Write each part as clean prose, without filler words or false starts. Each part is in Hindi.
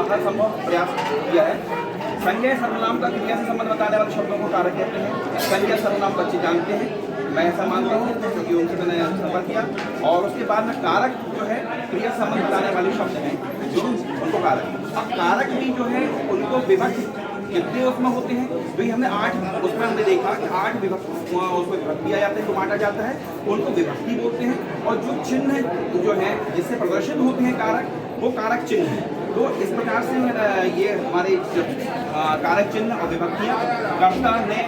हर संभव प्रयास किया है। संज्ञा सर्वनाम का क्रिया से संबंध बताने वाले शब्दों को कारक कहते हैं। संज्ञा सर्वनाम बच्चे जानते हैं, मैं ऐसा मानता हूँ क्योंकि उनसे मैंने सफर किया। और उसके बाद में कारक जो है क्रिया संबंध बताने वाले शब्द हैं जो उनको कारक। अब कारक भी जो है उनको विभक्ति कितने उसमें होते हैं, तो हमने 8 उसमें हमने देखा कि 8 विभक्ति उसको विभक्त किया जाता है, तो बांटा जाता है, उनको विभक्ति बोलते हैं। और जो चिन्ह जो है जिससे प्रदर्शित होते हैं कारक, वो कारक चिन्ह है। तो इस प्रकार से ये हमारे कारक चिन्ह और विभक्तियाँ कर्ता ने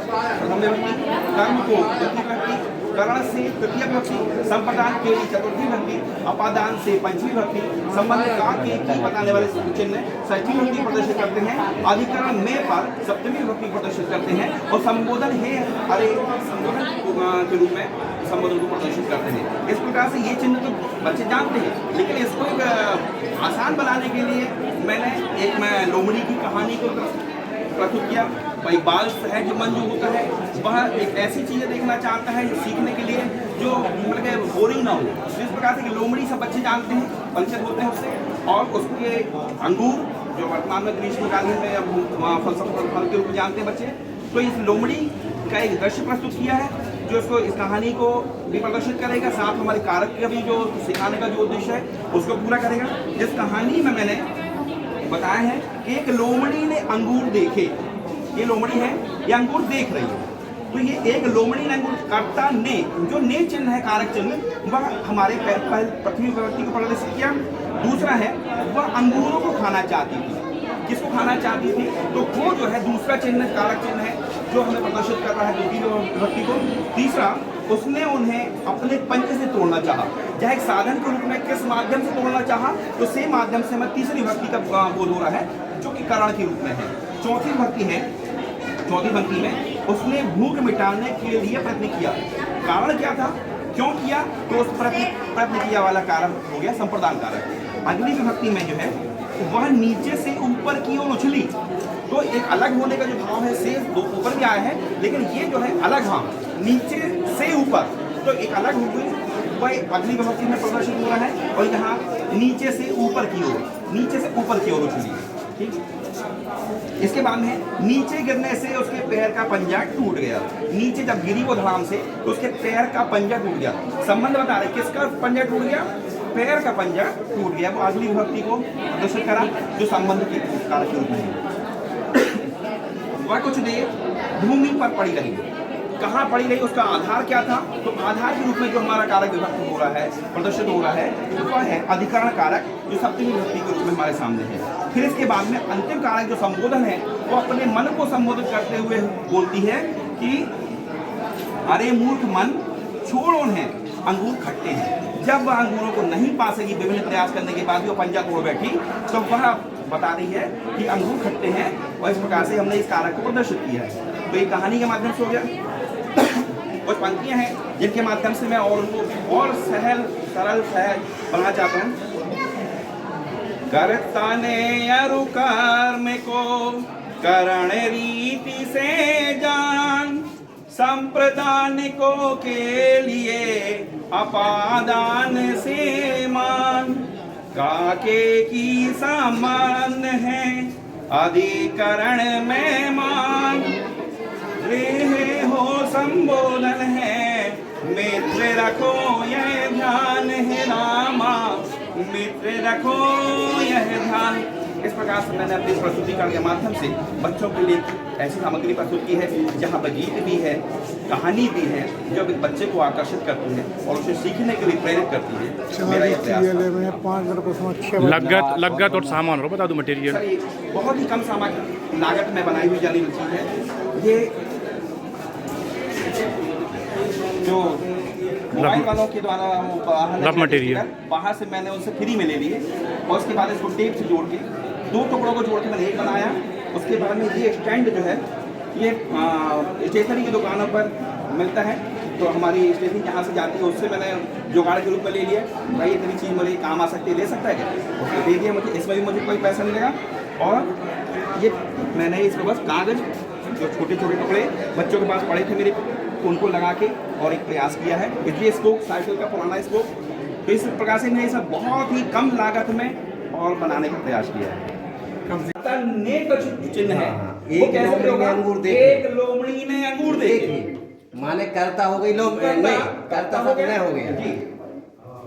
प्रथम विभक्ति, कर्म को द्वितीय विभक्ति, करण से तृतीय विभक्ति, संप्रदान के लिए चतुर्थी विभक्ति, अपादान से पंचमी विभक्ति, संबंध का के की बताने वाले चिन्ह षष्ठी विभक्ति प्रदर्शित करते हैं, अधिकरण में पर सप्तमी विभक्ति प्रदर्शित करते हैं, और संबोधन है अरे संबोधन के रूप में संबोधन को प्रदर्शित करते हैं। इस प्रकार से ये चिन्ह तो बच्चे जानते हैं, लेकिन इसको एक आसान बनाने के लिए मैंने मैं लोमड़ी की कहानी को प्रस्तुत किया। भाई बाल सहज मन जो होता है वह एक ऐसी चीज़ें देखना चाहता है सीखने के लिए जो मतलब बोरिंग ना हो। जिस प्रकार से कि लोमड़ी सब बच्चे जानते हैं, परिचित होते हैं उससे, और उसके अंगूर जो वर्तमान में ग्रीष्मकालीन में फल के रूप में जानते हैं बच्चे। तो इस लोमड़ी का एक दृश्य प्रस्तुत किया है जो इसको इस कहानी को भी प्रदर्शित करेगा, साथ हमारे कारक का भी जो सिखाने का जो उद्देश्य है उसको पूरा करेगा। जिस कहानी में मैंने बताया है कि एक लोमड़ी ने अंगूर देखे, ये लोमड़ी है, ये अंगूर देख रही है। तो ये एक लोमड़ी ने अंगूर, कर्ता ने जो ने चिन्ह है कारक चिन्ह, वह हमारे प्रथम विभक्ति को प्रदर्शित किया। दूसरा है वह अंगूरों को खाना चाहती थी। किसको खाना चाहती थी? तो वो जो है दूसरा चिन्ह कारक चिन्ह है जो हमें प्रदर्शित कर रहा है द्वितीय विभक्ति को। तीसरा, उसने उन्हें अपने पंच से तोड़ना चाहा, चाहे एक साधन के रूप में किस माध्यम से तोड़ना चाहा, तो सेम माध्यम से हमें तीसरी विभक्ति का बोध हो रहा है जो कि करण के रूप में है। चौथी विभक्ति है, चौथी विभक्ति में उसने भूख मिटाने के लिए प्रयत्न किया। कारण क्या था, क्यों किया? तो उस प्रयत्न किया वाला कारण हो गया संप्रदान कारक। अगली विभक्ति में जो है वह नीचे से ऊपर की ओर उछली। तो एक अलग होने का जो भाव है से दो ऊपर भी आया है, लेकिन ये जो है अलग भाव नीचे से ऊपर, तो एक अलग हो गई, वह अगली विभक्ति में प्रदर्शित हो रहा है। और यहाँ नीचे से ऊपर की ओर, नीचे से ऊपर की ओर उछली। ठीक, इसके बाद में नीचे गिरने से उसके पैर का पंजा टूट गया। नीचे जब गिरी वो धड़ाम से तो उसके पैर का पंजा टूट गया। संबंध बता रहे किसका पंजा टूट गया? पैर का पंजा टूट गया। वो अगली विभक्ति को प्रदर्शित करा जो संबंध के कारक के रूप में। वह कुछ देर भूमि पर पड़ी रही। कहाँ पड़ी रही? उसका आधार क्या था? तो आधार के रूप में जो हमारा कारक विभक्त हो रहा है, प्रदर्शित हो रहा है, वह है अधिकरण कारक जो सप्तमी विभक्ति के रूप में हमारे सामने है। फिर इसके बाद में अंतिम कारक जो संबोधन है, वो अपने मन को संबोधित करते हुए बोलती है कि अरे मूर्ख मन, छोड़ उन्हें, अंगूर खट्टे हैं। जब वह अंगूरों को नहीं पा सकी, विभिन्न प्रयास करने के बाद भी वो पंजा तोड़ बैठी, तो वह बता रही है कि अंगूर खट्टे हैं। और इस प्रकार से हमने इस कारक को प्रदर्शित किया है। तो ये कहानी के माध्यम से हो गया। कुछ पंक्तियां हैं जिनके माध्यम से मैं और उनको और सरल सहज बनाना चाहता हूँ। कर्ता ने अरु कर्म को करण रीति से जान, संप्रदानिकों के लिए अपादान से मान, काके की सामान है अधिकरण में मान, रेहे हो संबोधन है मित्र रखो यह ध्यान है रामा, मित्र रखो यह ध्यान। इस प्रकार से मैंने अपने प्रस्तुतिकरण के माध्यम से बच्चों के लिए ऐसी सामग्री प्रस्तुत की है जहाँ पर गीत भी है, कहानी भी है, जो एक बच्चे को आकर्षित करती है और उसे सीखने के लिए प्रेरित करती है। मेरा यह प्रयास लागत और सामान हो बता दो मटेरियल। सर ये बहुत ही कम सामग्री लागत में बनाई हुई जानी चीज़ है। ये जो मोबाइल वालों के द्वारा मटेरियल बाहर से मैंने उनसे फ्री में ले लिए, और उसके बाद इसको टेप से जोड़ के 2 टुकड़ों को जोड़ के मैंने एक बनाया। उसके बाद में ये स्टैंड जो है ये स्टेशनरी की दुकानों पर मिलता है, तो हमारी स्टेशनरी जहाँ से जाती है उससे मैंने जुगाड़ के रूप में ले लिया। भाई इतनी चीज़ मुझे काम आ सकती है, ले सकता है क्या? उसको दे दिया मुझे, इसमें भी मुझे कोई पैसा नहीं लगा। और ये मैंने इसमें बस कागज़ जो छोटे छोटे टुकड़े बच्चों के पास पड़े थे मेरे, उनको लगा के और एक प्रयास किया है। इसलिए स्कोप साइकिल का पुराना स्कोप, तो इस प्रकार से मैंने सब बहुत ही कम लागत में और बनाने का प्रयास किया है। ने का जो चिन्ह है हाँ, वो एक कैसे लोमड़ी होगा? ने अंगूर देखे। एक लोमड़ी ने अंगूर देखे। देखिए माने कर्ता हो गई लोग नहीं कर्ता हो शब्द नहीं हो गया जी,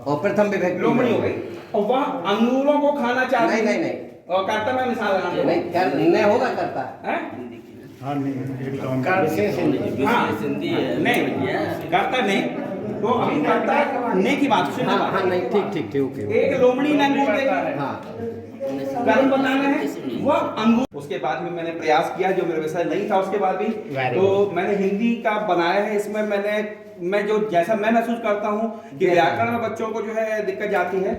और प्रथम विभक्ति लोमड़ी हो गई और वह अंगूरों को खाना चाहती नहीं, है। नहीं, नहीं। और कर्ता में निशान लगाना नहीं कर नहीं होगा करता है हाँ नहीं हाँ नहीं करता नहीं तो अभी करता ने की बात सुन हाँ हाँ नहीं ठीक ओके एक लोमड़ी ने अंगूर देखे। हाँ कर्म बताना है वह अंगूर। उसके बाद में मैंने प्रयास किया जो मेरे विषय नहीं था उसके बाद भी तो मैंने हिंदी का बनाया है। इसमें मैं जो जैसा मैं महसूस करता हूँ कि व्याकरण में बच्चों को जो है दिक्कत जाती है।